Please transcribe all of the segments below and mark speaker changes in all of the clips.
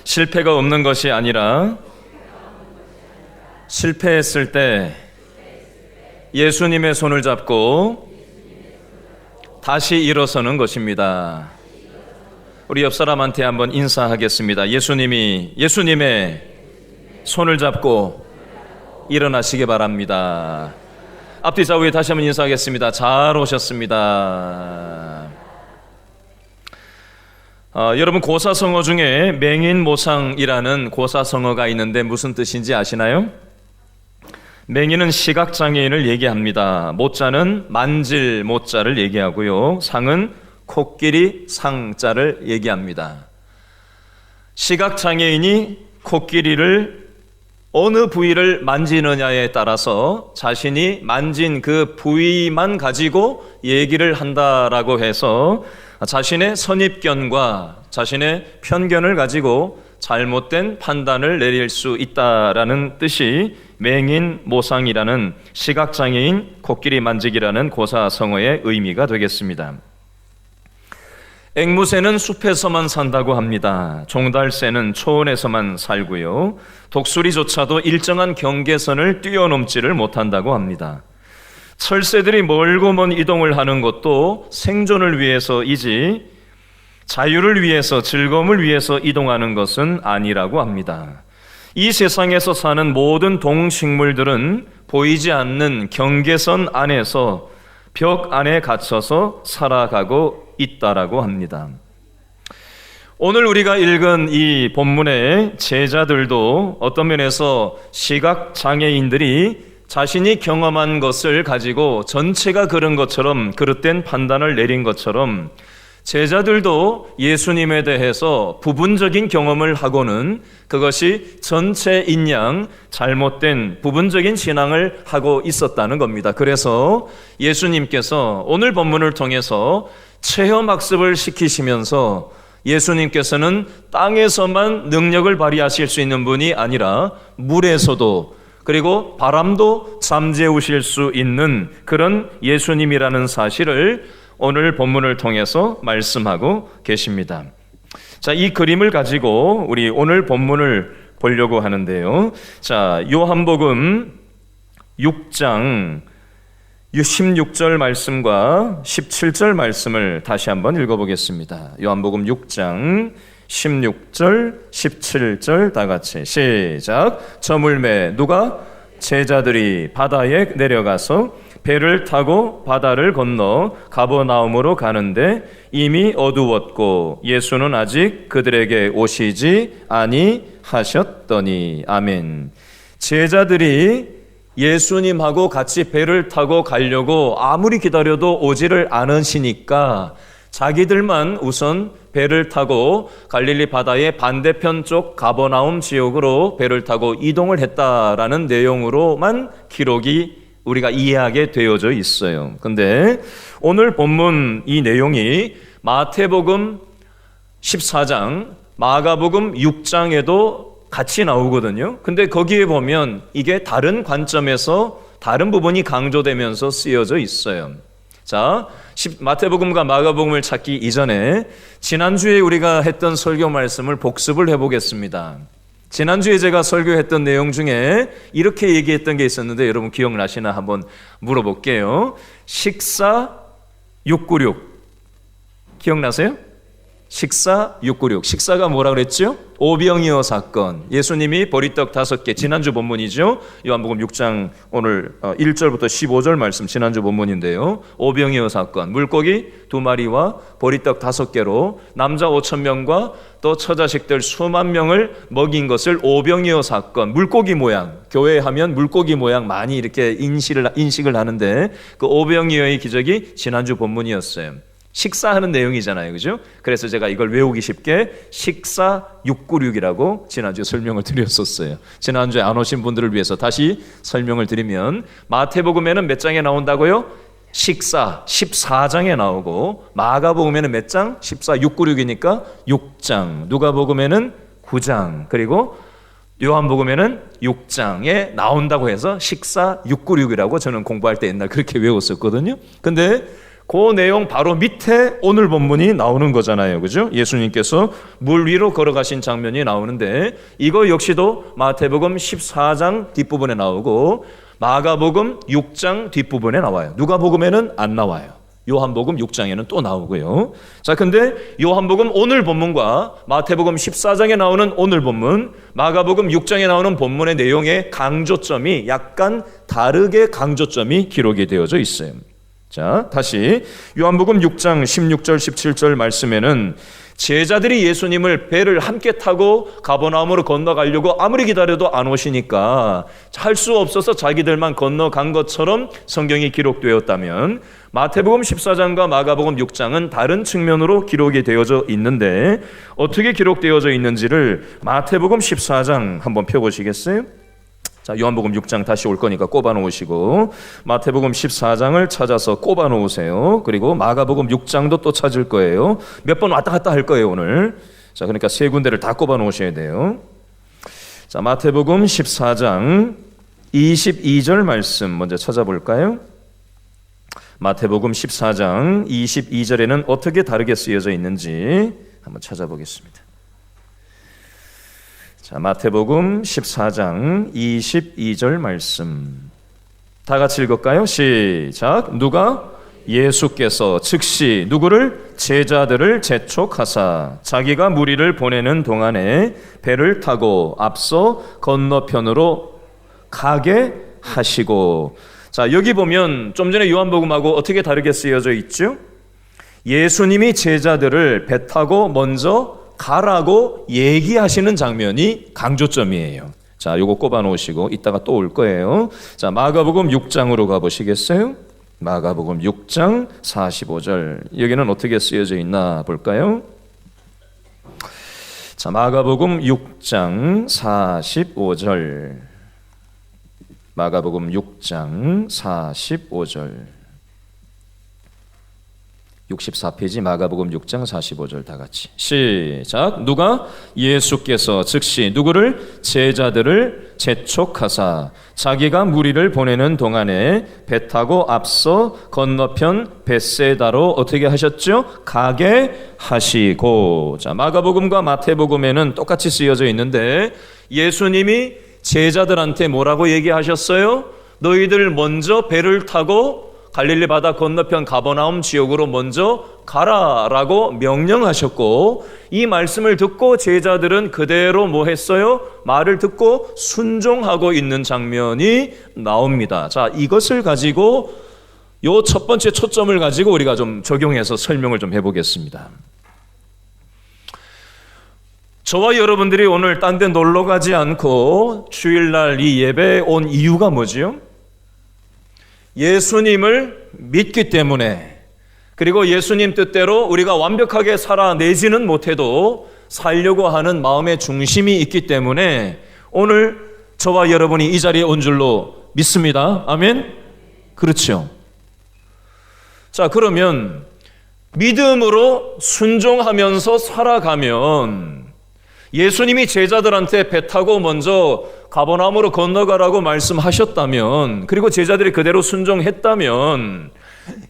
Speaker 1: 실패가 없는 것이 아니라 실패했을 때 예수님의 손을 잡고 다시 일어서는 것입니다. 우리 옆 사람한테 한번 인사하겠습니다. 예수님의 손을 잡고 일어나시기 바랍니다. 앞뒤 좌우에 다시 한번 인사하겠습니다. 잘 오셨습니다. 여러분, 고사성어 중에 맹인모상이라는 고사성어가 있는데 무슨 뜻인지 아시나요? 맹인은 시각장애인을 얘기합니다. 모자는 만질 모자를 얘기하고요. 상은 코끼리 상자를 얘기합니다. 시각장애인이 코끼리를 어느 부위를 만지느냐에 따라서 자신이 만진 그 부위만 가지고 얘기를 한다라고 해서 자신의 선입견과 자신의 편견을 가지고 잘못된 판단을 내릴 수 있다라는 뜻이 맹인모상이라는 시각장애인 코끼리 만지기라는 고사성어의 의미가 되겠습니다. 앵무새는 숲에서만 산다고 합니다. 종달새는 초원에서만 살고요. 독수리조차도 일정한 경계선을 뛰어넘지를 못한다고 합니다. 철새들이 멀고 먼 이동을 하는 것도 생존을 위해서이지 자유를 위해서, 즐거움을 위해서 이동하는 것은 아니라고 합니다. 이 세상에서 사는 모든 동식물들은 보이지 않는 경계선 안에서 벽 안에 gat혀서 살아가고 있다라고 합니다. 오늘 우리가 읽은 이 본문의 제자들도 어떤 면에서 시각장애인들이 자신이 경험한 것을 가지고 전체가 그런 것처럼, 그릇된 판단을 내린 것처럼 제자들도 예수님에 대해서 부분적인 경험을 하고는 그것이 전체인 양 잘못된 부분적인 신앙을 하고 있었다는 겁니다. 그래서 예수님께서 오늘 본문을 통해서 체험학습을 시키시면서 예수님께서는 땅에서만 능력을 발휘하실 수 있는 분이 아니라 물에서도, 그리고 바람도 잠재우실 수 있는 그런 예수님이라는 사실을 오늘 본문을 통해서 말씀하고 계십니다. 자, 이 그림을 가지고 우리 오늘 본문을 보려고 하는데요. 자, 요한복음 6장 16절 말씀과 17절 말씀을 다시 한번 읽어보겠습니다. 요한복음 6장 16절, 17절 다 같이 시작. 저물매 누가? 제자들이 바다에 내려가서 배를 타고 바다를 건너 가버나움으로 가는데 이미 어두웠고 예수는 아직 그들에게 오시지 아니하셨더니. 아멘. 제자들이 예수님하고 같이 배를 타고 가려고 아무리 기다려도 오지를 않으시니까 자기들만 우선 배를 타고 갈릴리 바다의 반대편 쪽 가버나움 지역으로 배를 타고 이동을 했다라는 내용으로만 기록이 우리가 이해하게 되어져 있어요. 근데 오늘 본문 이 내용이 마태복음 14장, 마가복음 6장에도 같이 나오거든요. 근데 거기에 보면 이게 다른 관점에서 다른 부분이 강조되면서 쓰여져 있어요. 자, 마태복음과 마가복음을 찾기 이전에 지난주에 우리가 했던 설교 말씀을 복습을 해보겠습니다. 지난주에 제가 설교했던 내용 중에 이렇게 얘기했던 게 있었는데 여러분 기억나시나 한번 물어볼게요. 식사 696 기억나세요? 식사 696. 식사가 뭐라 그랬죠? 오병이어 사건. 예수님이 보리떡 5개, 지난주 본문이죠. 요한복음 6장 오늘 1절부터 15절 말씀 지난주 본문인데요. 오병이어 사건. 물고기 2마리와 보리떡 5개로 남자 5,000명과 또 처자식들 수만 명을 먹인 것을 오병이어 사건. 물고기 모양. 교회 하면 물고기 모양 많이 이렇게 인식을 하는데 그 오병이어의 기적이 지난주 본문이었어요. 식사하는 내용이잖아요, 그죠? 그래서 제가 이걸 외우기 쉽게 식사 696이라고 지난주에 설명을 드렸었어요. 지난주에 안 오신 분들을 위해서 다시 설명을 드리면 마태복음에는 몇 장에 나온다고요? 식사 14장에 나오고, 마가복음에는 몇 장? 14, 696이니까 6장, 누가복음에는 9장, 그리고 요한복음에는 6장에 나온다고 해서 식사 696이라고 저는 공부할 때 옛날 그렇게 외웠었거든요. 근데 그 내용 바로 밑에 오늘 본문이 나오는 거잖아요. 그죠? 예수님께서 물 위로 걸어가신 장면이 나오는데 이거 역시도 마태복음 14장 뒷부분에 나오고 마가복음 6장 뒷부분에 나와요. 누가복음에는 안 나와요. 요한복음 6장에는 또 나오고요. 자, 근데 요한복음 오늘 본문과 마태복음 14장에 나오는 오늘 본문, 마가복음 6장에 나오는 본문의 내용의 강조점이 약간 다르게 강조점이 기록이 되어져 있어요. 자, 다시 요한복음 6장 16절 17절 말씀에는 제자들이 예수님을 배를 함께 타고 가버나움으로 건너가려고 아무리 기다려도 안 오시니까 할 수 없어서 자기들만 건너간 것처럼 성경이 기록되었다면 마태복음 14장과 마가복음 6장은 다른 측면으로 기록이 되어져 있는데 어떻게 기록되어져 있는지를 마태복음 14장 한번 펴보시겠어요? 자, 요한복음 6장 다시 올 거니까 꼽아 놓으시고 마태복음 14장을 찾아서 꼽아 놓으세요. 그리고 마가복음 6장도 또 찾을 거예요. 몇 번 왔다 갔다 할 거예요 오늘. 자, 그러니까 세 군데를 다 꼽아 놓으셔야 돼요. 자, 마태복음 14장 22절 말씀 먼저 찾아볼까요? 마태복음 14장 22절에는 어떻게 다르게 쓰여져 있는지 한번 찾아보겠습니다. 자, 마태복음 14장 22절 말씀 다 같이 읽을까요? 시작. 누가? 예수께서 즉시 누구를? 제자들을 재촉하사 자기가 무리를 보내는 동안에 배를 타고 앞서 건너편으로 가게 하시고. 자, 여기 보면 좀 전에 요한복음하고 어떻게 다르게 쓰여져 있죠? 예수님이 제자들을 배 타고 먼저 가라고 얘기하시는 장면이 강조점이에요. 자, 요거 꼽아 놓으시고 이따가 또 올 거예요. 자, 마가복음 6장으로 가보시겠어요? 마가복음 6장 45절. 여기는 어떻게 쓰여져 있나 볼까요? 자, 마가복음 6장 45절. 마가복음 6장 45절. 64페이지 마가복음 6장 45절 다 같이 시작. 누가? 예수께서 즉시 누구를? 제자들을 재촉하사 자기가 무리를 보내는 동안에 배 타고 앞서 건너편 벳세다로 어떻게 하셨죠? 가게 하시고. 자, 마가복음과 마태복음에는 똑같이 쓰여져 있는데 예수님이 제자들한테 뭐라고 얘기하셨어요? 너희들 먼저 배를 타고 갈릴리 바다 건너편 가버나움 지역으로 먼저 가라라고 명령하셨고, 이 말씀을 듣고 제자들은 그대로 뭐 했어요? 말을 듣고 순종하고 있는 장면이 나옵니다. 자, 이것을 가지고 요 첫 번째 초점을 가지고 우리가 좀 적용해서 설명을 좀 해보겠습니다. 저와 여러분들이 오늘 딴 데 놀러 가지 않고 주일날 이 예배에 온 이유가 뭐지요? 예수님을 믿기 때문에, 그리고 예수님 뜻대로 우리가 완벽하게 살아내지는 못해도 살려고 하는 마음의 중심이 있기 때문에 오늘 저와 여러분이 이 자리에 온 줄로 믿습니다. 아멘? 그렇죠. 자, 그러면 믿음으로 순종하면서 살아가면 예수님이 제자들한테 배 타고 먼저 가버나움으로 건너가라고 말씀하셨다면, 그리고 제자들이 그대로 순종했다면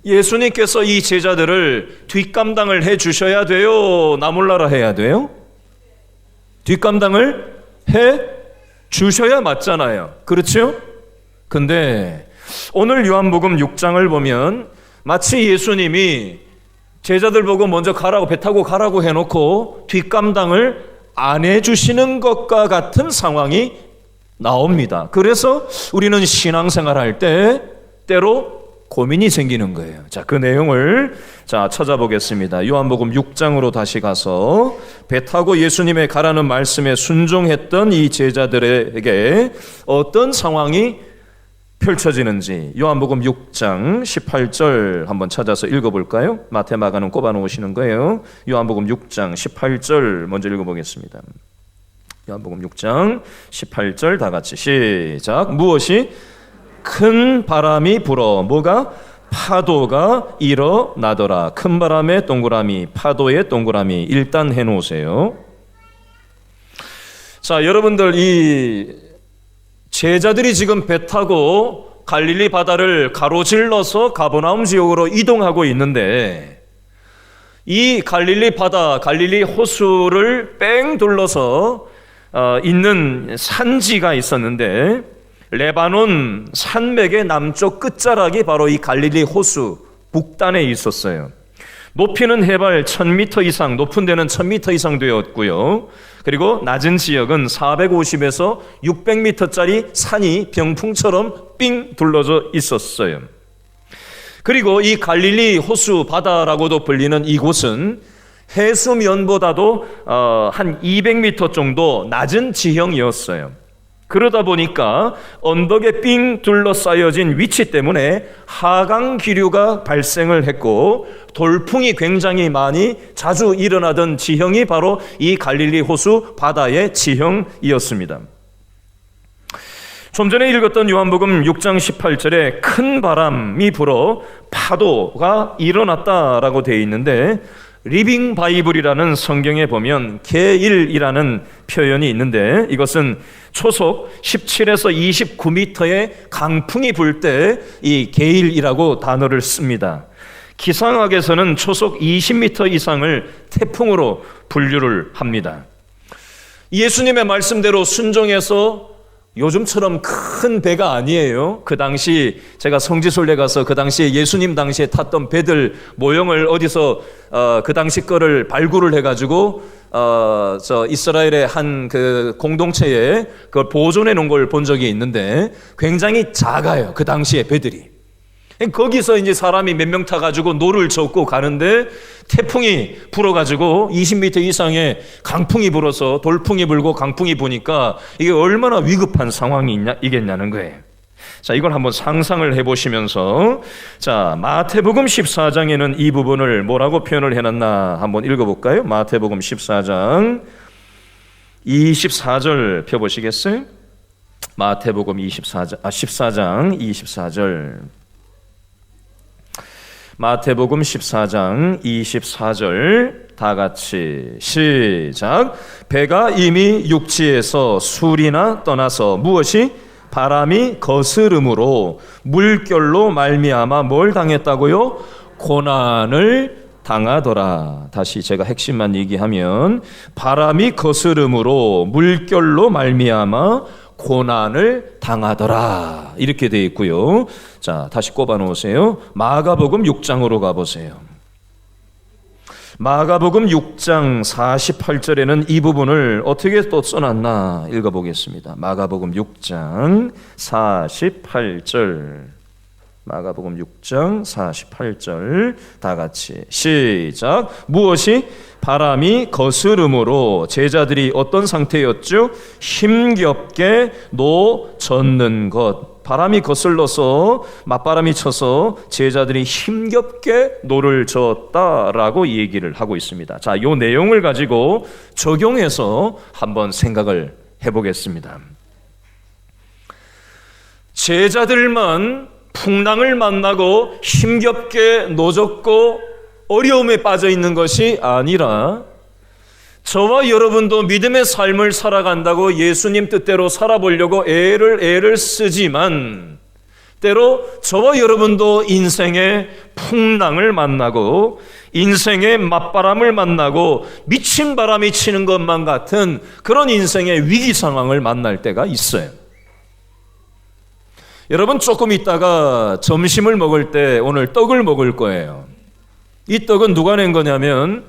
Speaker 1: 예수님께서 이 제자들을 뒷감당을 해 주셔야 돼요? 나 몰라라 해야 돼요? 뒷감당을 해 주셔야 맞잖아요. 그렇죠? 근데 오늘 요한복음 6장을 보면 마치 예수님이 제자들 보고 먼저 가라고, 배 타고 가라고 해놓고 뒷감당을 안 해주시는 것과 같은 상황이 나옵니다. 그래서 우리는 신앙생활 할 때 때로 고민이 생기는 거예요. 자, 그 내용을 찾아보겠습니다. 요한복음 6장으로 다시 가서 배 타고 예수님의 가라는 말씀에 순종했던 이 제자들에게 어떤 상황이 펼쳐지는지 요한복음 6장 18절 한번 찾아서 읽어볼까요? 마태 마가는 꼽아 놓으시는 거예요. 요한복음 6장 18절 먼저 읽어보겠습니다. 요한복음 6장 18절 다 같이 시작. 무엇이? 큰 바람이 불어 뭐가? 파도가 일어나더라. 큰 바람의 동그라미, 파도의 동그라미 일단 해놓으세요. 자, 여러분들 이 제자들이 지금 배 타고 갈릴리 바다를 가로질러서 가버나움 지역으로 이동하고 있는데 이 갈릴리 바다, 갈릴리 호수를 뺑 둘러서 있는 산지가 있었는데 레바논 산맥의 남쪽 끝자락이 바로 이 갈릴리 호수 북단에 있었어요. 높이는 해발 1000m 이상, 높은 데는 1000m 이상 되었고요. 그리고 낮은 지역은 450에서 600m짜리 산이 병풍처럼 삥 둘러져 있었어요. 그리고 이 갈릴리 호수 바다라고도 불리는 이곳은 해수면보다도 한 200m 정도 낮은 지형이었어요. 그러다 보니까 언덕에 삥 둘러싸여진 위치 때문에 하강 기류가 발생을 했고 돌풍이 굉장히 많이 자주 일어나던 지형이 바로 이 갈릴리 호수 바다의 지형이었습니다. 좀 전에 읽었던 요한복음 6장 18절에 큰 바람이 불어 파도가 일어났다라고 되어 있는데 리빙 바이블이라는 성경에 보면 게일이라는 표현이 있는데 이것은 초속 17에서 29m의 강풍이 불 때 이 게일이라고 단어를 씁니다. 기상학에서는 초속 20m 이상을 태풍으로 분류를 합니다. 예수님의 말씀대로 순종해서 요즘처럼 큰 배가 아니에요. 그 당시 제가 성지순례 가서 그 당시에 예수님 당시에 탔던 배들 모형을 어디서 그 당시 거를 발굴을 해가지고 저 이스라엘의 한 그 공동체에 그걸 보존해 놓은 걸 본 적이 있는데 굉장히 작아요. 그 당시에 배들이. 거기서 이제 사람이 몇 명 타가지고 노를 젓고 가는데 태풍이 불어가지고 20m 이상의 강풍이 불어서 돌풍이 불고 강풍이 부니까 이게 얼마나 위급한 상황이겠냐는 거예요. 자, 이걸 한번 상상을 해보시면서 자, 마태복음 14장에는 이 부분을 뭐라고 표현을 해놨나 한번 읽어볼까요? 마태복음 14장 24절 펴보시겠어요? 마태복음 14장 24절 마태복음 14장 24절 다 같이 시작. 배가 이미 육지에서 술이나 떠나서 무엇이 바람이 거스름으로 물결로 말미암아 뭘 당했다고요? 고난을 당하더라. 다시 제가 핵심만 얘기하면 바람이 거스름으로 물결로 말미암아 고난을 당하더라 이렇게 되어 있고요. 자, 다시 꼽아 놓으세요. 마가복음 6장으로 가보세요. 마가복음 6장 48절에는 이 부분을 어떻게 또 써놨나 읽어보겠습니다. 마가복음 6장 48절 마가복음 6장 48절 다 같이 시작. 무엇이 바람이 거스름으로 제자들이 어떤 상태였죠? 힘겹게 노젓는 것. 바람이 거슬러서 맞바람이 쳐서 제자들이 힘겹게 노를 저었다라고 얘기를 하고 있습니다. 자, 이 내용을 가지고 적용해서 한번 생각을 해보겠습니다. 제자들만 풍랑을 만나고 힘겹게 노젓고 어려움에 빠져 있는 것이 아니라 저와 여러분도 믿음의 삶을 살아간다고 예수님 뜻대로 살아보려고 애를 쓰지만 때로 저와 여러분도 인생의 풍랑을 만나고 인생의 맞바람을 만나고 미친 바람이 치는 것만 같은 그런 인생의 위기 상황을 만날 때가 있어요. 여러분 조금 있다가 점심을 먹을 때 오늘 떡을 먹을 거예요. 이 떡은 누가 낸 거냐면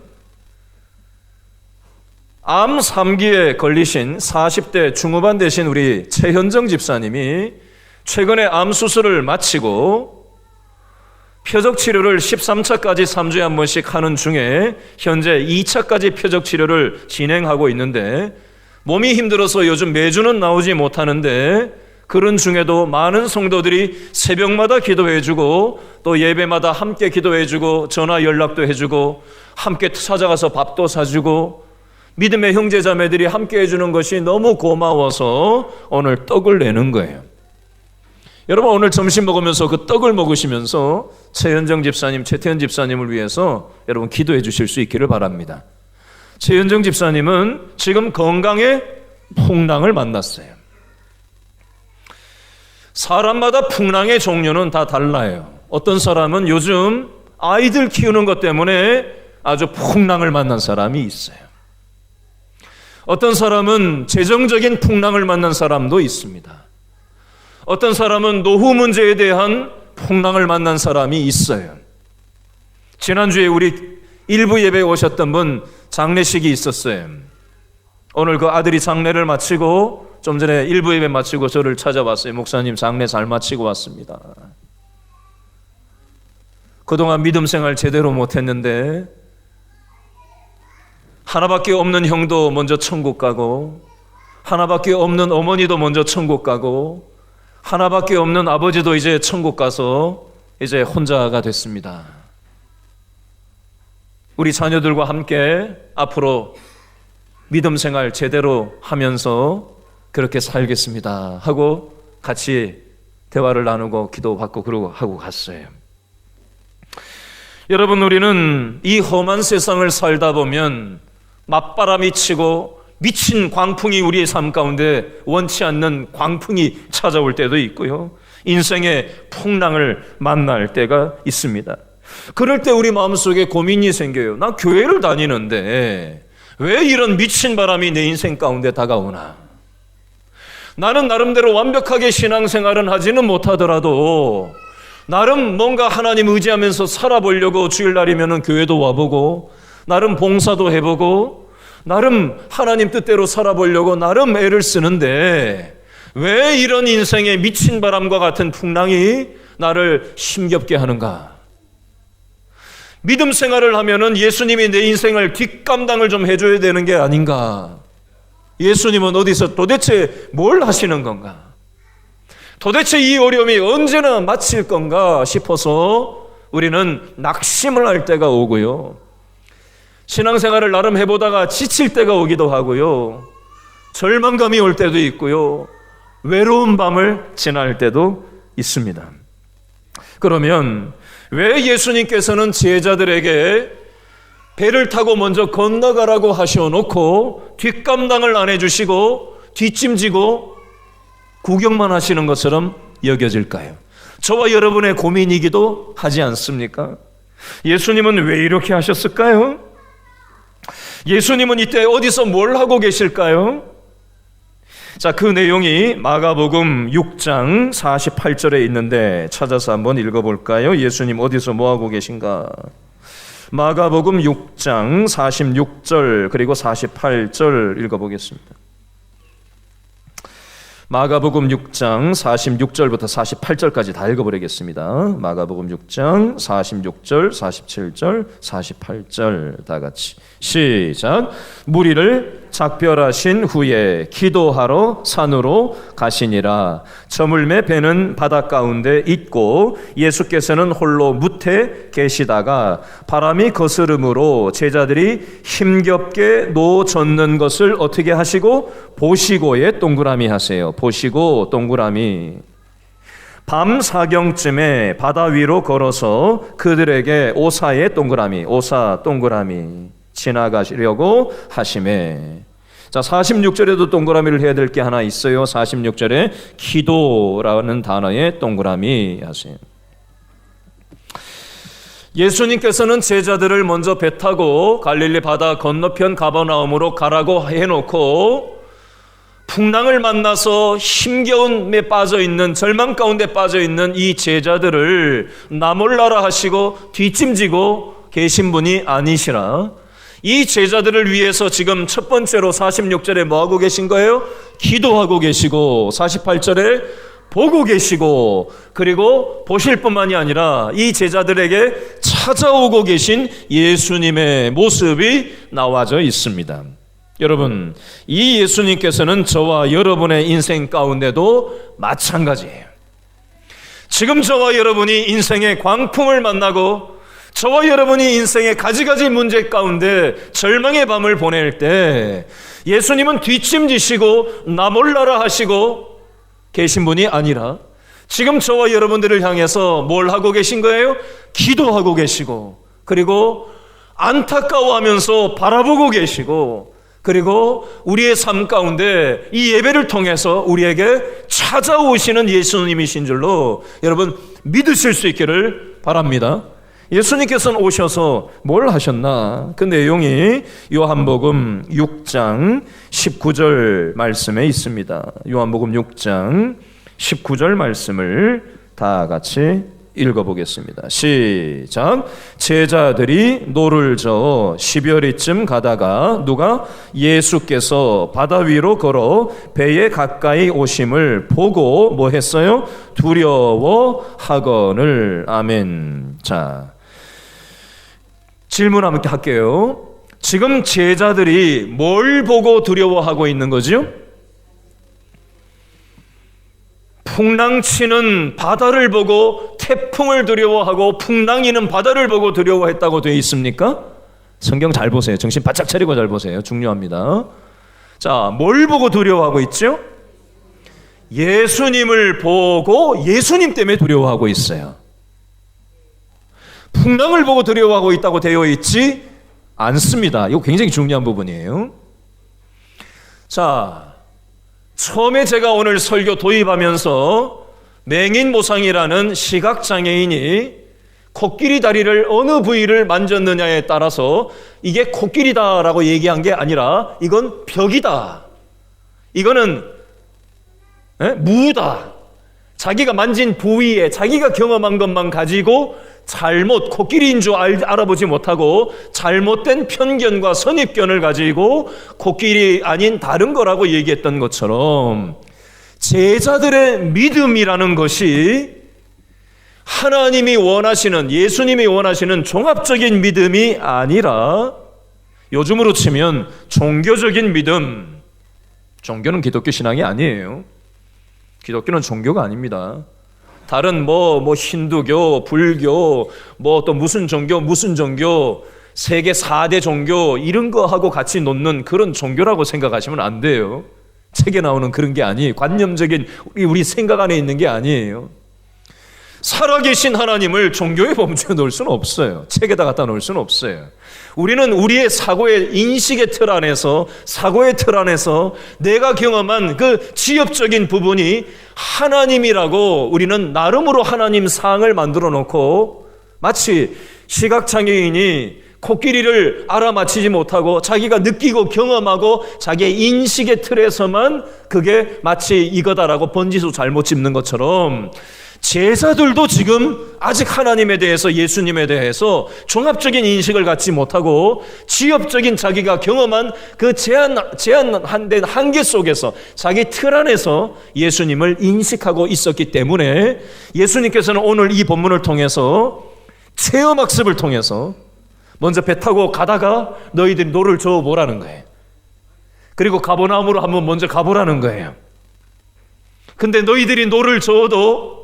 Speaker 1: 암 3기에 걸리신 40대 중후반 되신 우리 최현정 집사님이 최근에 암 수술을 마치고 표적 치료를 13차까지 3주에 한 번씩 하는 중에 현재 2차까지 표적 치료를 진행하고 있는데 몸이 힘들어서 요즘 매주는 나오지 못하는데 그런 중에도 많은 성도들이 새벽마다 기도해주고 또 예배마다 함께 기도해주고 전화 연락도 해주고 함께 찾아가서 밥도 사주고 믿음의 형제자매들이 함께 해주는 것이 너무 고마워서 오늘 떡을 내는 거예요. 여러분 오늘 점심 먹으면서 그 떡을 먹으시면서 최현정 집사님, 최태현 집사님을 위해서 여러분 기도해 주실 수 있기를 바랍니다. 최현정 집사님은 지금 건강에 풍랑을 만났어요. 사람마다 풍랑의 종류는 다 달라요. 어떤 사람은 요즘 아이들 키우는 것 때문에 아주 풍랑을 만난 사람이 있어요. 어떤 사람은 재정적인 풍랑을 만난 사람도 있습니다. 어떤 사람은 노후 문제에 대한 풍랑을 만난 사람이 있어요. 지난주에 우리 일부 예배에 오셨던 분 장례식이 있었어요. 오늘 그 아들이 장례를 마치고 좀 전에 일부 예배 마치고 저를 찾아왔어요. 목사님, 장례 잘 마치고 왔습니다. 그동안 믿음 생활 제대로 못했는데 하나밖에 없는 형도 먼저 천국 가고, 하나밖에 없는 어머니도 먼저 천국 가고, 하나밖에 없는 아버지도 이제 천국 가서 이제 혼자가 됐습니다. 우리 자녀들과 함께 앞으로 믿음 생활 제대로 하면서 그렇게 살겠습니다 하고 같이 대화를 나누고 기도받고 그러고 하고 갔어요. 여러분, 우리는 이 험한 세상을 살다 보면 맞바람이 치고 미친 광풍이 우리의 삶 가운데 원치 않는 광풍이 찾아올 때도 있고요. 인생의 풍랑을 만날 때가 있습니다. 그럴 때 우리 마음속에 고민이 생겨요. 나 교회를 다니는데 왜 이런 미친 바람이 내 인생 가운데 다가오나? 나는 나름대로 완벽하게 신앙생활은 하지는 못하더라도 나름 뭔가 하나님 의지하면서 살아보려고 주일날이면 교회도 와보고 나름 봉사도 해보고 나름 하나님 뜻대로 살아보려고 나름 애를 쓰는데 왜 이런 인생의 미친 바람과 같은 풍랑이 나를 힘겹게 하는가? 믿음 생활을 하면은 예수님이 내 인생을 뒷감당을 좀 해줘야 되는 게 아닌가? 예수님은 어디서 도대체 뭘 하시는 건가? 도대체 이 어려움이 언제나 마칠 건가 싶어서 우리는 낙심을 할 때가 오고요. 신앙생활을 나름 해보다가 지칠 때가 오기도 하고요. 절망감이 올 때도 있고요. 외로운 밤을 지날 때도 있습니다. 그러면 왜 예수님께서는 제자들에게 배를 타고 먼저 건너가라고 하셔놓고 뒷감당을 안 해주시고 뒷짐지고 구경만 하시는 것처럼 여겨질까요? 저와 여러분의 고민이기도 하지 않습니까? 예수님은 왜 이렇게 하셨을까요? 예수님은 이때 어디서 뭘 하고 계실까요? 자, 그 내용이 마가복음 6장 48절에 있는데 찾아서 한번 읽어볼까요? 예수님 어디서 뭐 하고 계신가? 마가복음 6장 46절 그리고 48절 읽어보겠습니다. 마가복음 6장 46절부터 48절까지 다 읽어버리겠습니다. 마가복음 6장 46절, 47절, 48절 다 같이 시작. 무리를 작별하신 후에 기도하러 산으로 가시니라. 저물매 배는 바닷 가운데 있고 예수께서는 홀로 뭇에 계시다가 바람이 거스름으로 제자들이 힘겹게 노젓는 것을 어떻게 하시고 보시고에 동그라미 하세요. 보시고 동그라미. 밤 사경쯤에 바다 위로 걸어서 그들에게 오사에 동그라미, 오사 동그라미 지나가시려고 하시매. 자, 46절에도 동그라미를 해야 될 게 하나 있어요. 46절에 기도라는 단어에 동그라미 하세요. 예수님께서는 제자들을 먼저 배 타고 갈릴리 바다 건너편 가버나움으로 가라고 해놓고 풍랑을 만나서 힘겨움에 빠져있는, 절망 가운데 빠져있는 이 제자들을 나 몰라라 하시고 뒷짐지고 계신 분이 아니시라. 이 제자들을 위해서 지금 첫 번째로 46절에 뭐하고 계신 거예요? 기도하고 계시고 48절에 보고 계시고 그리고 보실 뿐만이 아니라 이 제자들에게 찾아오고 계신 예수님의 모습이 나와져 있습니다. 여러분, 이 예수님께서는 저와 여러분의 인생 가운데도 마찬가지예요. 지금 저와 여러분이 인생의 광풍을 만나고 저와 여러분이 인생의 가지가지 문제 가운데 절망의 밤을 보낼 때 예수님은 뒷짐지시고 나 몰라라 하시고 계신 분이 아니라 지금 저와 여러분들을 향해서 뭘 하고 계신 거예요? 기도하고 계시고 그리고 안타까워하면서 바라보고 계시고 그리고 우리의 삶 가운데 이 예배를 통해서 우리에게 찾아오시는 예수님이신 줄로 여러분 믿으실 수 있기를 바랍니다. 예수님께서는 오셔서 뭘 하셨나? 그 내용이 요한복음 6장 19절 말씀에 있습니다. 요한복음 6장 19절 말씀을 다 같이 읽어보겠습니다. 시작. 제자들이 노를 저어 12여리쯤 가다가 누가 예수께서 바다 위로 걸어 배에 가까이 오심을 보고 뭐 했어요? 두려워하거늘. 아멘. 자, 질문 한번 할게요. 지금 제자들이 뭘 보고 두려워하고 있는 거죠? 풍랑치는 바다를 보고 태풍을 두려워하고 풍랑이는 바다를 보고 두려워했다고 되어 있습니까? 성경 잘 보세요. 정신 바짝 차리고 잘 보세요. 중요합니다. 자, 뭘 보고 두려워하고 있죠? 예수님을 보고 예수님 때문에 두려워하고 있어요. 풍랑을 보고 두려워하고 있다고 되어 있지 않습니다. 이거 굉장히 중요한 부분이에요. 자, 처음에 제가 오늘 설교 도입하면서 맹인보상이라는 시각장애인이 코끼리 다리를 어느 부위를 만졌느냐에 따라서 이게 코끼리다라고 얘기한 게 아니라 이건 벽이다, 이거는 무다, 자기가 만진 부위에 자기가 경험한 것만 가지고 잘못 코끼리인 줄 알아보지 못하고 잘못된 편견과 선입견을 가지고 코끼리 아닌 다른 거라고 얘기했던 것처럼 제자들의 믿음이라는 것이 하나님이 원하시는, 예수님이 원하시는 종합적인 믿음이 아니라 요즘으로 치면 종교적인 믿음. 종교는 기독교 신앙이 아니에요. 기독교는 종교가 아닙니다. 다른 힌두교, 불교, 또 무슨 종교, 세계 4대 종교 이런 거 하고 같이 놓는 그런 종교라고 생각하시면 안 돼요. 책에 나오는 그런 게 아니에요. 관념적인 우리 생각 안에 있는 게 아니에요. 살아계신 하나님을 종교의 범주에 넣을 수는 없어요. 책에다 갖다 놓을 수는 없어요. 우리는 우리의 사고의 인식의 틀 안에서, 사고의 틀 안에서 내가 경험한 그 지엽적인 부분이 하나님이라고 우리는 나름으로 하나님 상을 만들어 놓고 마치 시각장애인이 코끼리를 알아맞히지 못하고 자기가 느끼고 경험하고 자기의 인식의 틀에서만 그게 마치 이거다라고 번지수 잘못 짚는 것처럼 제자들도 지금 아직 하나님에 대해서, 예수님에 대해서 종합적인 인식을 갖지 못하고 지엽적인 자기가 경험한 그 제한된 한계 속에서 자기 틀 안에서 예수님을 인식하고 있었기 때문에 예수님께서는 오늘 이 본문을 통해서 체험학습을 통해서 먼저 배 타고 가다가 너희들이 노를 저어보라는 거예요. 그리고 가버나움으로 한번 먼저 가보라는 거예요. 근데 너희들이 노를 저어도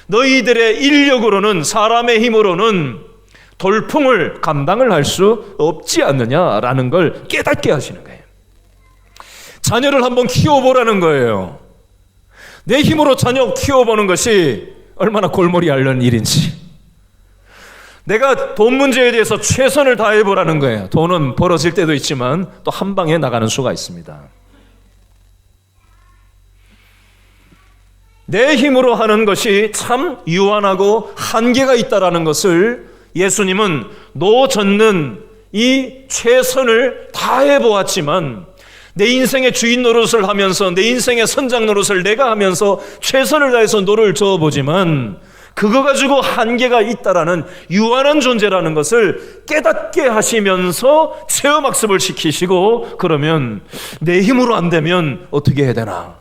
Speaker 1: 너희들의 인력으로는, 사람의 힘으로는 돌풍을 감당을 할 수 없지 않느냐라는 걸 깨닫게 하시는 거예요. 자녀를 한번 키워보라는 거예요. 내 힘으로 자녀 키워보는 것이 얼마나 골머리 앓는 일인지, 내가 돈 문제에 대해서 최선을 다해보라는 거예요. 돈은 벌어질 때도 있지만 또 한 방에 나가는 수가 있습니다. 내 힘으로 하는 것이 참 유한하고 한계가 있다라는 것을 예수님은 노젓는 이 최선을 다해 보았지만, 내 인생의 주인 노릇을 하면서, 내 인생의 선장 노릇을 내가 하면서 최선을 다해서 노를 저어보지만 그거 가지고 한계가 있다라는 유한한 존재라는 것을 깨닫게 하시면서 체험학습을 시키시고, 그러면 내 힘으로 안 되면 어떻게 해야 되나?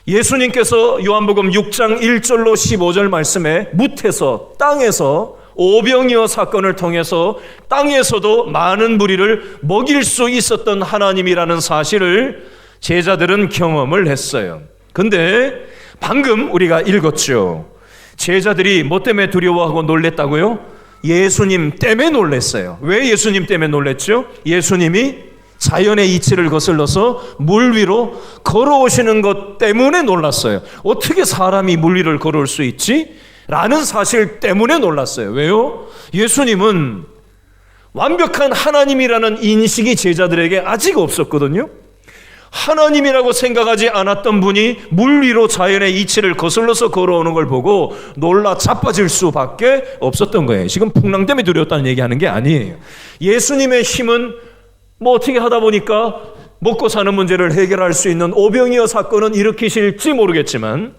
Speaker 1: 예수님께서 요한복음 6장 1절로 15절 말씀에 무태서, 땅에서 오병이어 사건을 통해서 땅에서도 많은 무리를 먹일 수 있었던 하나님이라는 사실을 제자들은 경험을 했어요. 근데 방금 우리가 읽었죠. 제자들이 뭐 때문에 두려워하고 놀랬다고요? 예수님 때문에 놀랬어요. 왜 예수님 때문에 놀랬죠? 예수님이 자연의 이치를 거슬러서 물 위로 걸어오시는 것 때문에 놀랐어요. 어떻게 사람이 물 위를 걸어올 수 있지? 라는 사실 때문에 놀랐어요. 왜요? 예수님은 완벽한 하나님이라는 인식이 제자들에게 아직 없었거든요. 하나님이라고 생각하지 않았던 분이 물 위로 자연의 이치를 거슬러서 걸어오는 걸 보고 놀라 자빠질 수밖에 없었던 거예요. 지금 풍랑 때문에 두려웠다는 얘기하는 게 아니에요. 예수님의 힘은 뭐 어떻게 하다 보니까 먹고 사는 문제를 해결할 수 있는 오병이어 사건은 일으키실지 모르겠지만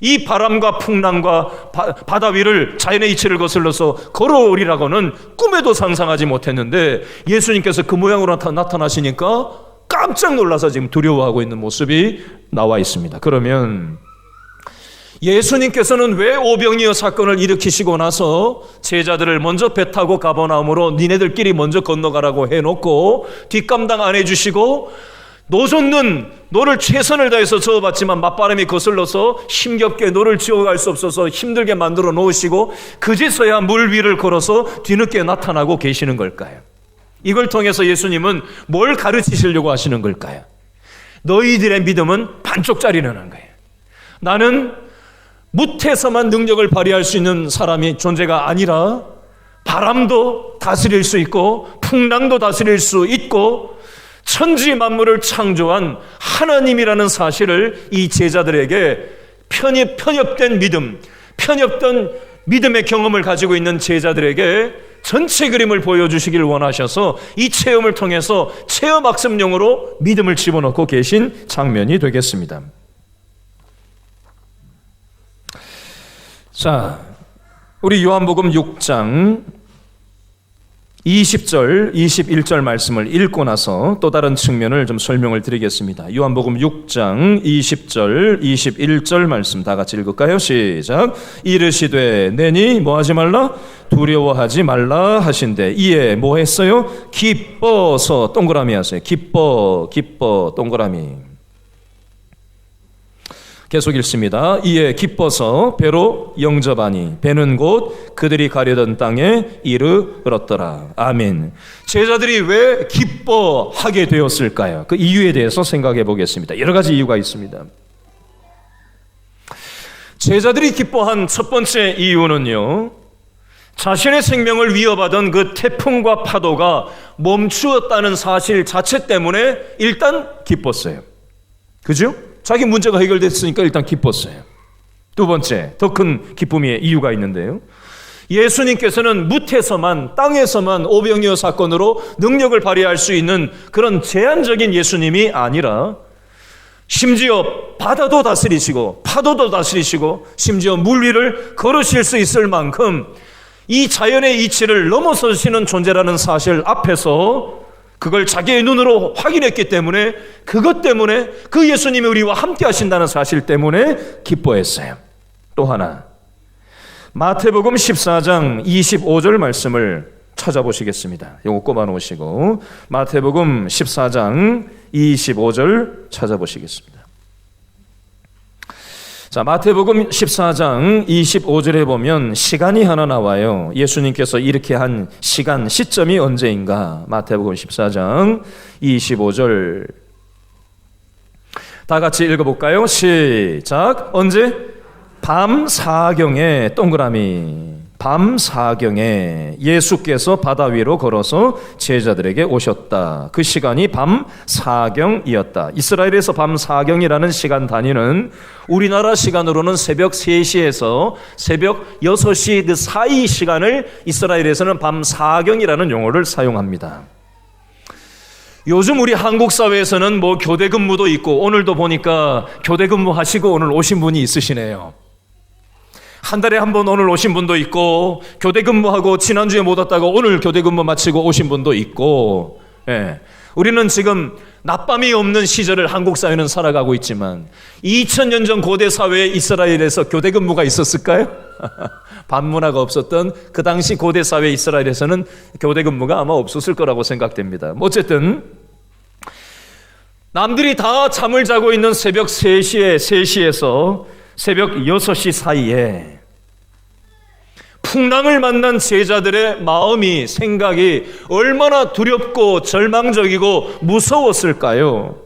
Speaker 1: 이 바람과 풍랑과 바다 위를 자연의 이치를 거슬러서 걸어오리라고는 꿈에도 상상하지 못했는데 예수님께서 그 모양으로 나타나시니까 깜짝 놀라서 지금 두려워하고 있는 모습이 나와 있습니다. 그러면 예수님께서는 왜 오병이어 사건을 일으키시고 나서 제자들을 먼저 배 타고 가버나움으로 니네들끼리 먼저 건너가라고 해놓고 뒷감당 안 해주시고 노젓는 너를 최선을 다해서 저어봤지만 맞바람이 거슬러서 힘겹게 너를 지어갈 수 없어서 힘들게 만들어 놓으시고 그제서야 물 위를 걸어서 뒤늦게 나타나고 계시는 걸까요? 이걸 통해서 예수님은 뭘 가르치시려고 하시는 걸까요? 너희들의 믿음은 반쪽짜리라는 거예요. 나는 무태서만 능력을 발휘할 수 있는 사람이 존재가 아니라 바람도 다스릴 수 있고 풍랑도 다스릴 수 있고 천지 만물을 창조한 하나님이라는 사실을 이 제자들에게 편협된 믿음의 경험을 가지고 있는 제자들에게 전체 그림을 보여주시길 원하셔서 이 체험을 통해서 체험학습용으로 믿음을 집어넣고 계신 장면이 되겠습니다. 자, 우리 요한복음 6장 20절, 21절 말씀을 읽고 나서 또 다른 측면을 좀 설명을 드리겠습니다. 요한복음 6장 20절, 21절 말씀 다 같이 읽을까요? 시작. 이르시되 내니 뭐하지 말라? 두려워하지 말라 하신대. 이에 뭐 했어요? 기뻐서 동그라미 하세요. 기뻐 동그라미. 계속 읽습니다. 이에 기뻐서 배로 영접하니 배는 곧 그들이 가려던 땅에 이르렀더라. 아멘. 제자들이 왜 기뻐하게 되었을까요? 그 이유에 대해서 생각해 보겠습니다. 여러 가지 이유가 있습니다. 제자들이 기뻐한 첫 번째 이유는요, 자신의 생명을 위협하던 그 태풍과 파도가 멈추었다는 사실 자체 때문에 일단 기뻤어요. 그죠? 자기 문제가 해결됐으니까 일단 기뻤어요. 두 번째, 더 큰 기쁨의 이유가 있는데요, 예수님께서는 무태서만, 땅에서만 오병이어 사건으로 능력을 발휘할 수 있는 그런 제한적인 예수님이 아니라 심지어 바다도 다스리시고 파도도 다스리시고 심지어 물 위를 걸으실 수 있을 만큼 이 자연의 이치를 넘어서시는 존재라는 사실 앞에서 그걸 자기의 눈으로 확인했기 때문에, 그것 때문에 그 예수님이 우리와 함께 하신다는 사실 때문에 기뻐했어요. 또 하나, 마태복음 14장 25절 말씀을 찾아보시겠습니다. 이거 꼽아 놓으시고 마태복음 14장 25절 찾아보시겠습니다. 자, 마태복음 14장 25절에 보면 시간이 하나 나와요. 예수님께서 이렇게 한 시점이 언제인가? 마태복음 14장 25절 다 같이 읽어볼까요? 시작. 언제? 밤 사경에 동그라미. 밤 사경에 예수께서 바다 위로 걸어서 제자들에게 오셨다. 그 시간이 밤 사경이었다. 이스라엘에서 밤 사경이라는 시간 단위는 우리나라 시간으로는 새벽 3시에서 새벽 6시 그 사이 시간을 이스라엘에서는 밤 사경이라는 용어를 사용합니다. 요즘 우리 한국 사회에서는 뭐 교대 근무도 있고, 오늘도 보니까 교대 근무 하시고 오늘 오신 분이 있으시네요. 한 달에 한 번 오늘 오신 분도 있고, 교대 근무하고 지난주에 못 왔다가 오늘 교대 근무 마치고 오신 분도 있고, 예. 우리는 지금 낮밤이 없는 시절을 한국 사회는 살아가고 있지만 2000년 전 고대 사회에 이스라엘에서 교대 근무가 있었을까요? 밤 문화가 없었던 그 당시 고대 사회 이스라엘에서는 교대 근무가 아마 없었을 거라고 생각됩니다. 어쨌든 남들이 다 잠을 자고 있는 새벽 3시에서 새벽 6시 사이에 풍랑을 만난 제자들의 마음이, 생각이 얼마나 두렵고 절망적이고 무서웠을까요?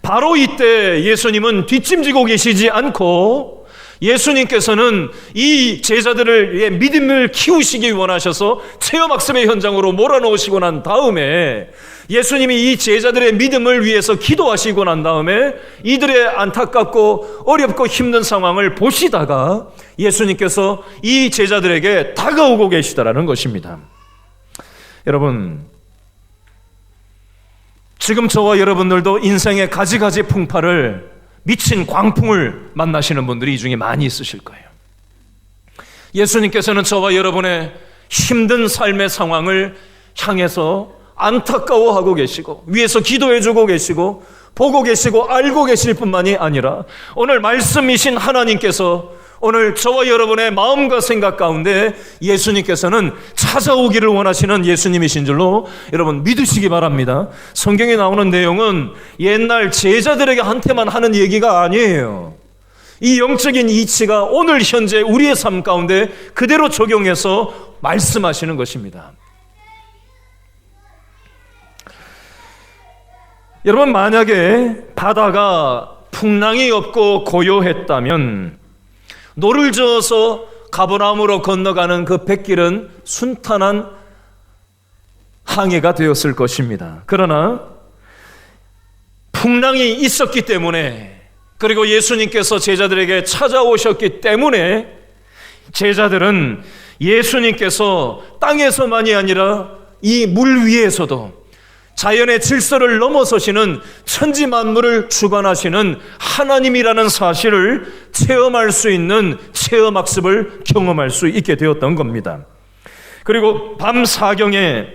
Speaker 1: 바로 이때 예수님은 뒷짐지고 계시지 않고 예수님께서는 이 제자들의 믿음을 키우시기 원하셔서 체험학습의 현장으로 몰아넣으시고 난 다음에 예수님이 이 제자들의 믿음을 위해서 기도하시고 난 다음에 이들의 안타깝고 어렵고 힘든 상황을 보시다가 예수님께서 이 제자들에게 다가오고 계시다라는 것입니다. 여러분, 지금 저와 여러분들도 인생의 가지가지 풍파를 미친 광풍을 만나시는 분들이 이 중에 많이 있으실 거예요. 예수님께서는 저와 여러분의 힘든 삶의 상황을 향해서 안타까워하고 계시고 위에서 기도해주고 계시고 보고 계시고 알고 계실 뿐만이 아니라 오늘 말씀이신 하나님께서 오늘 저와 여러분의 마음과 생각 가운데 예수님께서는 찾아오기를 원하시는 예수님이신 줄로 여러분 믿으시기 바랍니다. 성경에 나오는 내용은 옛날 제자들에게 한테만 하는 얘기가 아니에요. 이 영적인 이치가 오늘 현재 우리의 삶 가운데 그대로 적용해서 말씀하시는 것입니다. 여러분, 만약에 바다가 풍랑이 없고 고요했다면 노를 저어서 가버나움으로 건너가는 그 뱃길은 순탄한 항해가 되었을 것입니다. 그러나 풍랑이 있었기 때문에, 그리고 예수님께서 제자들에게 찾아오셨기 때문에 제자들은 예수님께서 땅에서만이 아니라 이 물 위에서도 자연의 질서를 넘어서시는 천지 만물을 주관하시는 하나님이라는 사실을 체험할 수 있는 체험학습을 경험할 수 있게 되었던 겁니다. 그리고 밤 사경에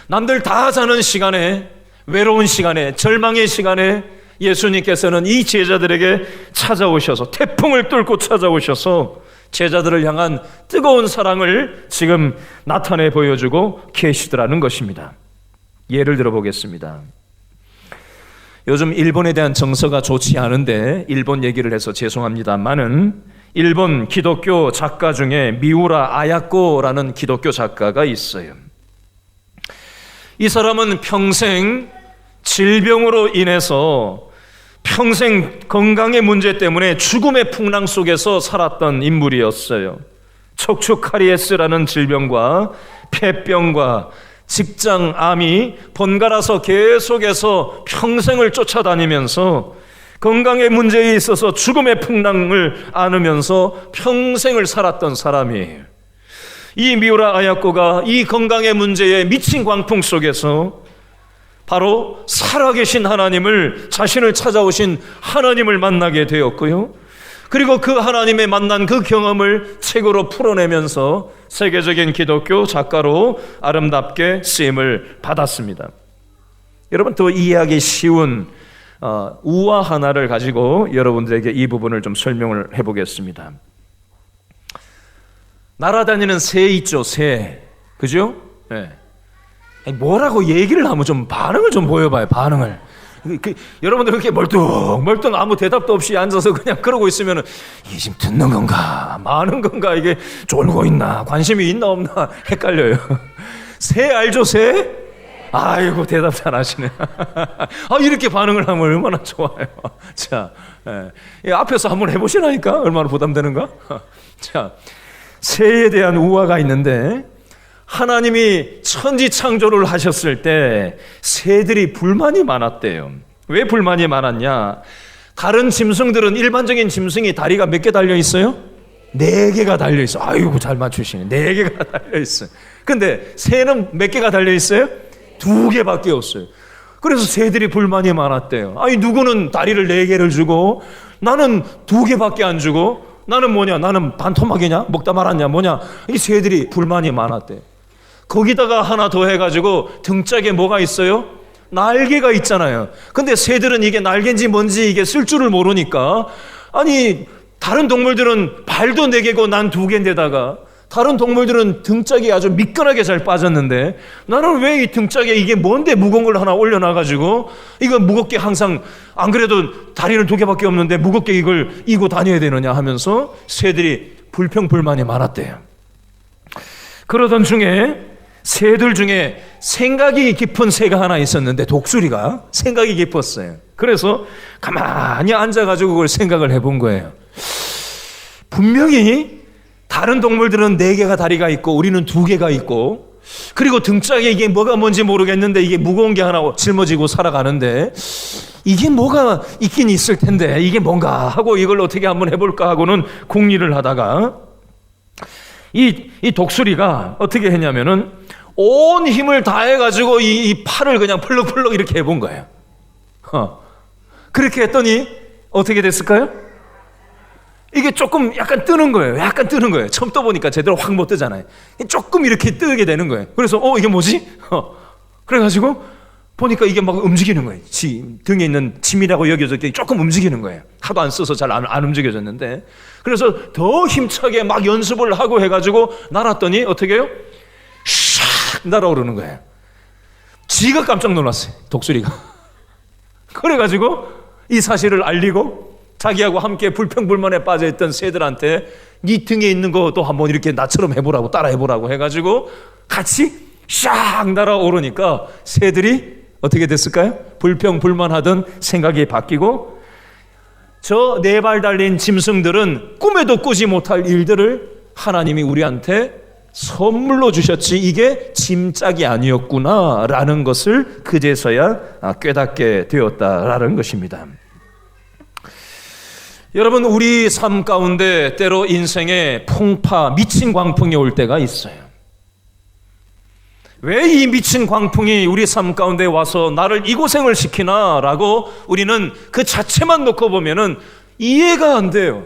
Speaker 1: 남들 다 자는 시간에, 외로운 시간에, 절망의 시간에 예수님께서는 이 제자들에게 찾아오셔서, 태풍을 뚫고 찾아오셔서 제자들을 향한 뜨거운 사랑을 지금 나타내 보여주고 계시더라는 것입니다. 예를 들어 보겠습니다. 요즘 일본에 대한 정서가 좋지 않은데 일본 얘기를 해서 죄송합니다만은 일본 기독교 작가 중에 미우라 아야코라는 기독교 작가가 있어요. 이 사람은 평생 질병으로 인해서 평생 건강의 문제 때문에 죽음의 풍랑 속에서 살았던 인물이었어요. 척추카리에스라는 질병과 폐병과 직장암이 번갈아서 계속해서 평생을 쫓아다니면서 건강의 문제에 있어서 죽음의 풍랑을 안으면서 평생을 살았던 사람이에요. 이 미우라 아야코가 이 건강의 문제에 미친 광풍 속에서 바로 살아계신 하나님을, 자신을 찾아오신 하나님을 만나게 되었고요. 그리고 그 하나님의 만난 그 경험을 책으로 풀어내면서 세계적인 기독교 작가로 아름답게 쓰임을 받았습니다. 여러분, 더 이해하기 쉬운 우화 하나를 가지고 여러분들에게 이 부분을 좀 설명을 해보겠습니다. 날아다니는 새 있죠, 새. 그죠? 네. 뭐라고 얘기를 하면 좀 반응을 좀 보여봐요, 반응을. 여러분들 그렇게 멀뚱 아무 대답도 없이 앉아서 그냥 그러고 있으면 이게 지금 듣는 건가, 마는 건가, 이게 쫄고 있나, 관심이 있나 없나 헷갈려요. 새 알죠, 새? 아이고, 대답 잘 하시네. 이렇게 반응을 하면 얼마나 좋아요. 자, 앞에서 한번 해보시라니까 얼마나 부담되는가. 자, 새에 대한 우화가 있는데, 하나님이 천지 창조를 하셨을 때 새들이 불만이 많았대요. 왜 불만이 많았냐? 다른 짐승들은, 일반적인 짐승이 다리가 몇 개 달려 있어요? 4개가 달려 있어. 아이고, 잘 맞추시네. 4개가 달려 있어요. 근데 새는 몇 개가 달려 있어요? 2개밖에 없어요. 그래서 새들이 불만이 많았대요. 아니, 누구는 다리를 4개를 주고 나는 2개밖에 안 주고, 나는 뭐냐? 나는 반토막이냐? 먹다 말았냐? 뭐냐? 이 새들이 불만이 많았대요. 거기다가 하나 더 해가지고 등짝에 뭐가 있어요? 날개가 있잖아요. 근데 새들은 이게 날개인지 뭔지 이게 쓸 줄을 모르니까, 아니, 다른 동물들은 발도 4개고 난 2개인데다가 다른 동물들은 등짝이 아주 미끈하게 잘 빠졌는데 나는 왜 이 등짝에 이게 뭔데 무거운 걸 하나 올려놔가지고 이거 무겁게 항상, 안 그래도 다리는 2개밖에 없는데 무겁게 이걸 이고 다녀야 되느냐 하면서 새들이 불평불만이 많았대요. 그러던 중에 새들 중에 생각이 깊은 새가 하나 있었는데, 독수리가 생각이 깊었어요. 그래서 가만히 앉아가지고 그걸 생각을 해본 거예요. 분명히 다른 동물들은 4개가 다리가 있고 우리는 2개가 있고, 그리고 등짝에 이게 뭐가 뭔지 모르겠는데 이게 무거운 게 하나 짊어지고 살아가는데 이게 뭐가 있긴 있을 텐데 이게 뭔가 하고 이걸 어떻게 한번 해볼까 하고는 궁리를 하다가 이 독수리가 어떻게 했냐면은 온 힘을 다해가지고 이 팔을 그냥 펄럭펄럭 이렇게 해본 거예요. 그렇게 했더니 어떻게 됐을까요? 이게 조금 약간 뜨는 거예요. 약간 뜨는 거예요. 처음 떠보니까 제대로 확 못 뜨잖아요. 조금 이렇게 뜨게 되는 거예요. 그래서 이게 뭐지? 그래가지고 보니까 이게 막 움직이는 거예요. 등에 있는 짐이라고 여겨졌기 조금 움직이는 거예요. 하도 안 써서 잘 안 움직여졌는데, 그래서 더 힘차게 막 연습을 하고 해가지고 날았더니 어떻게 해요? 샥 날아오르는 거예요. 지가 깜짝 놀랐어요, 독수리가. 그래가지고 이 사실을 알리고 자기하고 함께 불평불만에 빠져있던 새들한테 네 등에 있는 것도 한번 이렇게 나처럼 해보라고, 따라 해보라고 해가지고 같이 샥 날아오르니까 새들이 어떻게 됐을까요? 불평불만하던 생각이 바뀌고 저 4발 달린 짐승들은 꿈에도 꾸지 못할 일들을 하나님이 우리한테 선물로 주셨지 이게 짐짝이 아니었구나 라는 것을 그제서야 깨닫게 되었다라는 것입니다. 여러분, 우리 삶 가운데 때로 인생에 풍파, 미친 광풍이 올 때가 있어요. 왜 이 미친 광풍이 우리 삶 가운데 와서 나를 이 고생을 시키나 라고 우리는 그 자체만 놓고 보면은 이해가 안 돼요.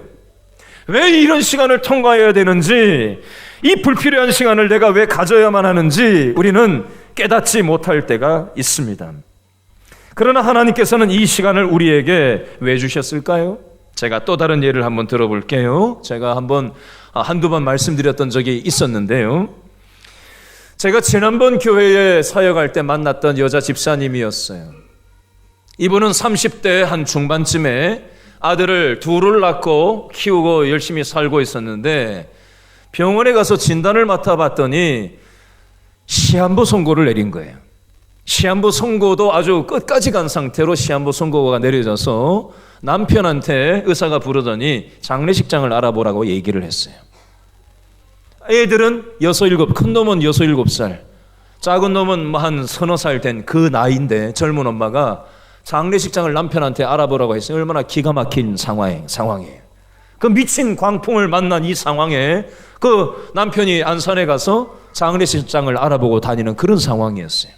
Speaker 1: 왜 이런 시간을 통과해야 되는지, 이 불필요한 시간을 내가 왜 가져야만 하는지 우리는 깨닫지 못할 때가 있습니다. 그러나 하나님께서는 이 시간을 우리에게 왜 주셨을까요? 제가 또 다른 예를 한번 들어볼게요. 제가 한두 번 말씀드렸던 적이 있었는데요. 제가 지난번 교회에 사역할 때 만났던 여자 집사님이었어요. 이분은 30대 한 중반쯤에 아들을 둘을 낳고 키우고 열심히 살고 있었는데 병원에 가서 진단을 맡아봤더니 시한부 선고를 내린 거예요. 시한부 선고도 아주 끝까지 간 상태로 시한부 선고가 내려져서 남편한테 의사가 부르더니 장례식장을 알아보라고 얘기를 했어요. 애들은 6, 7, 큰 놈은 6, 7살, 작은 놈은 한 서너 살 된 그 나이인데 젊은 엄마가 장례식장을 남편한테 알아보라고 했어요. 얼마나 기가 막힌 상황이에요. 그 미친 광풍을 만난 이 상황에 그 남편이 안산에 가서 장례식장을 알아보고 다니는 그런 상황이었어요.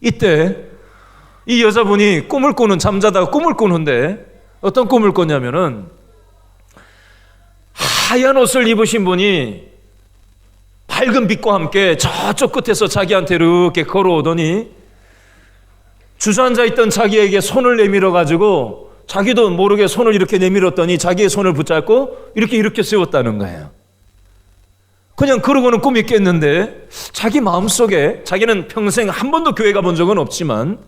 Speaker 1: 이때 이 여자분이 꿈을 꾸는, 잠자다가 꿈을 꾸는데 어떤 꿈을 꿨냐면은 하얀 옷을 입으신 분이 밝은 빛과 함께 저쪽 끝에서 자기한테 이렇게 걸어오더니 주저앉아 있던 자기에게 손을 내밀어 가지고 자기도 모르게 손을 이렇게 내밀었더니 자기의 손을 붙잡고 이렇게 세웠다는 거예요. 그냥 그러고는 꿈이 깼는데 자기 마음속에, 자기는 평생 한 번도 교회 가본 적은 없지만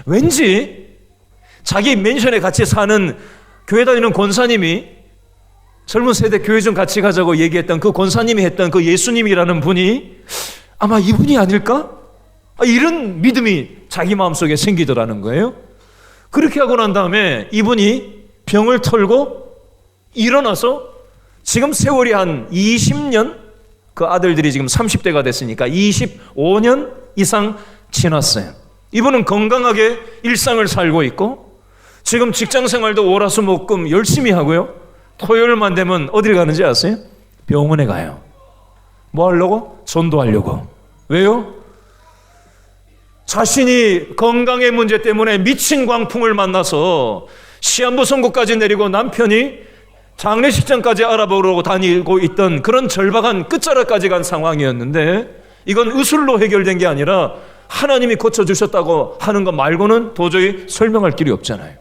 Speaker 1: 왠지 자기 맨션에 같이 사는 교회 다니는 권사님이, 젊은 세대 교회 좀 같이 가자고 얘기했던 그 권사님이 했던 그 예수님이라는 분이 아마 이분이 아닐까? 이런 믿음이 자기 마음속에 생기더라는 거예요. 그렇게 하고 난 다음에 이분이 병을 털고 일어나서 지금 세월이 한 20년, 그 아들들이 지금 30대가 됐으니까 25년 이상 지났어요. 이분은 건강하게 일상을 살고 있고 지금 직장 생활도 월화수목금 열심히 하고요. 토요일만 되면 어딜 가는지 아세요? 병원에 가요. 뭐 하려고? 전도하려고. 왜요? 자신이 건강의 문제 때문에 미친 광풍을 만나서 시한부 선고까지 내리고 남편이 장례식장까지 알아보려고 다니고 있던 그런 절박한 끝자락까지 간 상황이었는데 이건 의술로 해결된 게 아니라 하나님이 고쳐주셨다고 하는 것 말고는 도저히 설명할 길이 없잖아요.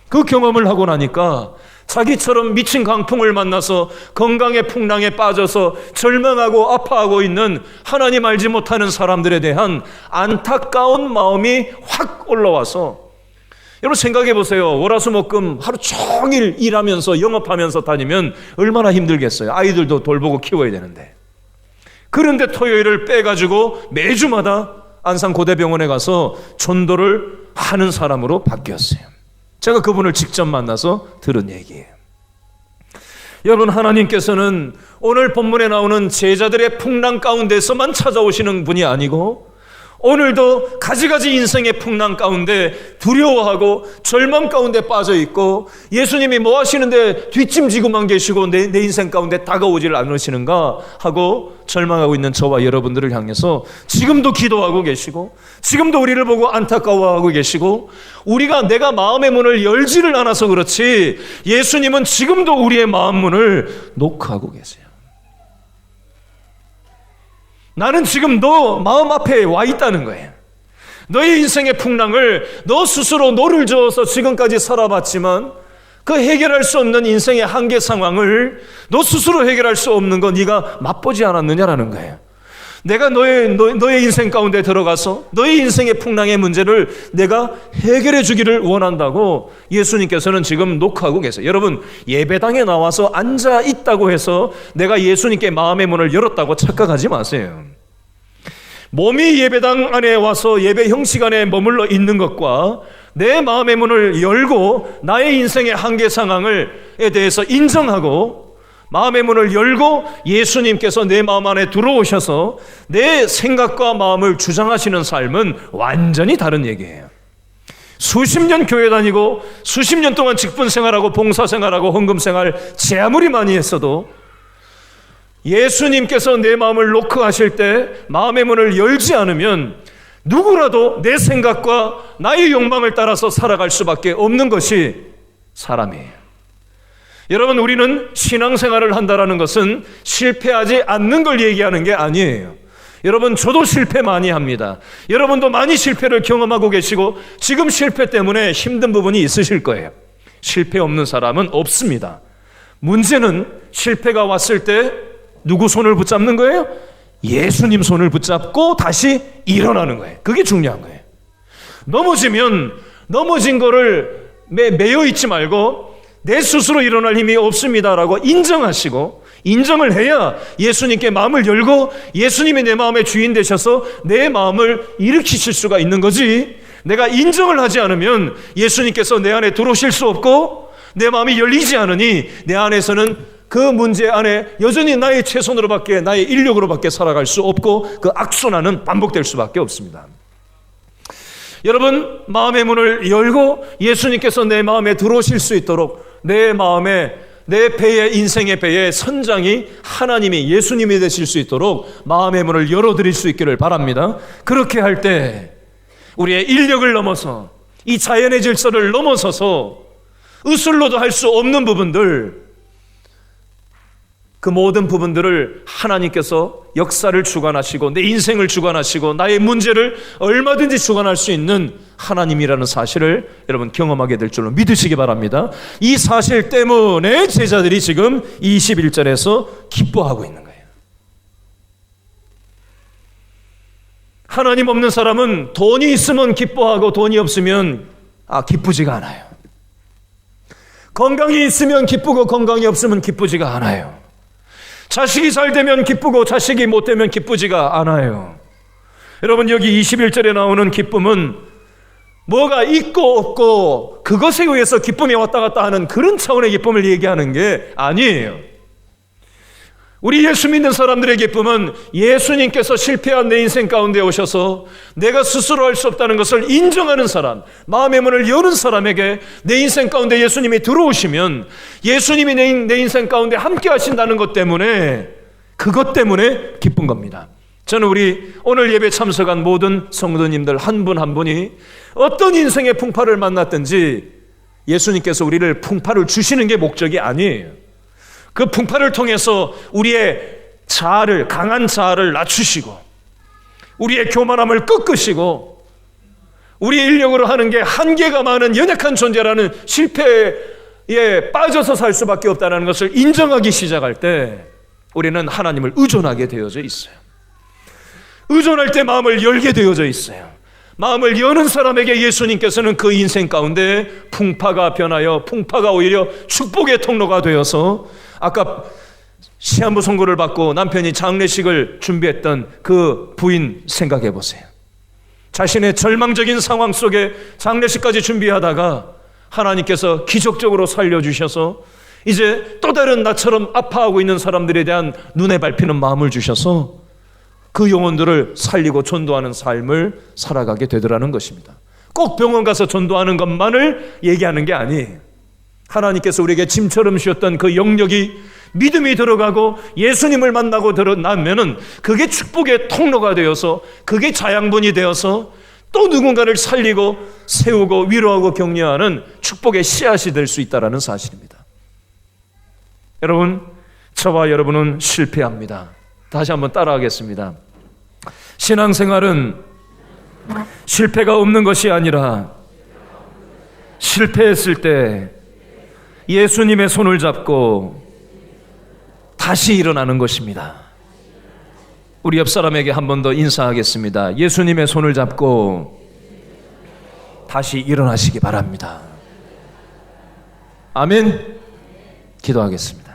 Speaker 1: 그 경험을 하고 나니까 자기처럼 미친 광풍을 만나서 건강의 풍랑에 빠져서 절망하고 아파하고 있는 하나님 알지 못하는 사람들에 대한 안타까운 마음이 확 올라와서, 여러분 생각해 보세요. 월화수목금 하루 종일 일하면서 영업하면서 다니면 얼마나 힘들겠어요. 아이들도 돌보고 키워야 되는데. 그런데 토요일을 빼가지고 매주마다 안산고대병원에 가서 전도를 하는 사람으로 바뀌었어요. 제가 그분을 직접 만나서 들은 얘기예요. 여러분, 하나님께서는 오늘 본문에 나오는 제자들의 풍랑 가운데서만 찾아오시는 분이 아니고 오늘도 가지가지 인생의 풍랑 가운데 두려워하고 절망 가운데 빠져 있고 예수님이 뭐 하시는데 뒷짐지고만 계시고 내 인생 가운데 다가오질 않으시는가 하고 절망하고 있는 저와 여러분들을 향해서 지금도 기도하고 계시고 지금도 우리를 보고 안타까워하고 계시고 내가 마음의 문을 열지를 않아서 그렇지 예수님은 지금도 우리의 마음 문을 노크하고 계세요. 나는 지금 너 마음 앞에 와 있다는 거예요. 너의 인생의 풍랑을 너 스스로 노를 저어서 지금까지 살아봤지만 그 해결할 수 없는 인생의 한계 상황을 너 스스로 해결할 수 없는 거 네가 맛보지 않았느냐라는 거예요. 내가 너의 인생 가운데 들어가서 너의 인생의 풍랑의 문제를 내가 해결해 주기를 원한다고 예수님께서는 지금 녹화하고 계세요. 여러분, 예배당에 나와서 앉아 있다고 해서 내가 예수님께 마음의 문을 열었다고 착각하지 마세요. 몸이 예배당 안에 와서 예배 형식 안에 머물러 있는 것과 내 마음의 문을 열고 나의 인생의 한계 상황에 대해서 인정하고 마음의 문을 열고 예수님께서 내 마음 안에 들어오셔서 내 생각과 마음을 주장하시는 삶은 완전히 다른 얘기예요. 수십 년 교회 다니고 수십 년 동안 직분 생활하고 봉사 생활하고 헌금 생활 제 아무리 많이 했어도 예수님께서 내 마음을 노크하실 때 마음의 문을 열지 않으면 누구라도 내 생각과 나의 욕망을 따라서 살아갈 수밖에 없는 것이 사람이에요. 여러분, 우리는 신앙생활을 한다는 것은 실패하지 않는 걸 얘기하는 게 아니에요. 여러분, 저도 실패 많이 합니다. 여러분도 많이 실패를 경험하고 계시고 지금 실패 때문에 힘든 부분이 있으실 거예요. 실패 없는 사람은 없습니다. 문제는 실패가 왔을 때 누구 손을 붙잡는 거예요? 예수님 손을 붙잡고 다시 일어나는 거예요. 그게 중요한 거예요. 넘어지면 넘어진 거를 매여 있지 말고 내 스스로 일어날 힘이 없습니다라고 인정하시고 인정을 해야 예수님께 마음을 열고 예수님이 내 마음의 주인 되셔서 내 마음을 일으키실 수가 있는 거지, 내가 인정을 하지 않으면 예수님께서 내 안에 들어오실 수 없고 내 마음이 열리지 않으니 내 안에서는 그 문제 안에 여전히 나의 최선으로밖에 나의 인력으로밖에 살아갈 수 없고 그 악순환은 반복될 수밖에 없습니다. 여러분, 마음의 문을 열고 예수님께서 내 마음에 들어오실 수 있도록 내 마음에 내 배에 인생의 배에 선장이 하나님이 예수님이 되실 수 있도록 마음의 문을 열어드릴 수 있기를 바랍니다. 그렇게 할 때 우리의 인력을 넘어서 이 자연의 질서를 넘어서서 의술로도 할 수 없는 부분들, 그 모든 부분들을 하나님께서 역사를 주관하시고 내 인생을 주관하시고 나의 문제를 얼마든지 주관할 수 있는 하나님이라는 사실을 여러분 경험하게 될 줄로 믿으시기 바랍니다. 이 사실 때문에 제자들이 지금 21절에서 기뻐하고 있는 거예요. 하나님 없는 사람은 돈이 있으면 기뻐하고 돈이 없으면 기쁘지가 않아요. 건강이 있으면 기쁘고 건강이 없으면 기쁘지가 않아요. 자식이 잘 되면 기쁘고 자식이 못 되면 기쁘지가 않아요. 여러분, 여기 21절에 나오는 기쁨은 뭐가 있고 없고 그것에 의해서 기쁨이 왔다 갔다 하는 그런 차원의 기쁨을 얘기하는 게 아니에요. 우리 예수 믿는 사람들의 기쁨은 예수님께서 실패한 내 인생 가운데 오셔서 내가 스스로 할 수 없다는 것을 인정하는 사람, 마음의 문을 여는 사람에게 내 인생 가운데 예수님이 들어오시면 예수님이 내 인생 가운데 함께 하신다는 것 때문에, 그것 때문에 기쁜 겁니다. 저는 우리 오늘 예배 참석한 모든 성도님들 한 분 한 분이 어떤 인생의 풍파를 만났든지 예수님께서 우리를 풍파를 주시는 게 목적이 아니에요. 그 풍파를 통해서 우리의 자아를, 강한 자아를 낮추시고 우리의 교만함을 꺾으시고 우리의 인력으로 하는 게 한계가 많은 연약한 존재라는 실패에 빠져서 살 수밖에 없다는 것을 인정하기 시작할 때 우리는 하나님을 의존하게 되어져 있어요. 의존할 때 마음을 열게 되어져 있어요. 마음을 여는 사람에게 예수님께서는 그 인생 가운데 풍파가 변하여 풍파가 오히려 축복의 통로가 되어서, 아까 시한부 선고를 받고 남편이 장례식을 준비했던 그 부인 생각해 보세요. 자신의 절망적인 상황 속에 장례식까지 준비하다가 하나님께서 기적적으로 살려주셔서 이제 또 다른 나처럼 아파하고 있는 사람들에 대한 눈에 밟히는 마음을 주셔서 그 영혼들을 살리고 전도하는 삶을 살아가게 되더라는 것입니다. 꼭 병원 가서 전도하는 것만을 얘기하는 게 아니에요. 하나님께서 우리에게 짐처럼 주셨던 그 영역이 믿음이 들어가고 예수님을 만나고 나면은 그게 축복의 통로가 되어서, 그게 자양분이 되어서 또 누군가를 살리고 세우고 위로하고 격려하는 축복의 씨앗이 될 수 있다는 사실입니다. 여러분, 저와 여러분은 실패합니다. 다시 한번 따라하겠습니다. 신앙생활은 실패가 없는 것이 아니라 실패했을 때 예수님의 손을 잡고 다시 일어나는 것입니다. 우리 옆 사람에게 한 번 더 인사하겠습니다. 예수님의 손을 잡고 다시 일어나시기 바랍니다. 아멘. 기도하겠습니다.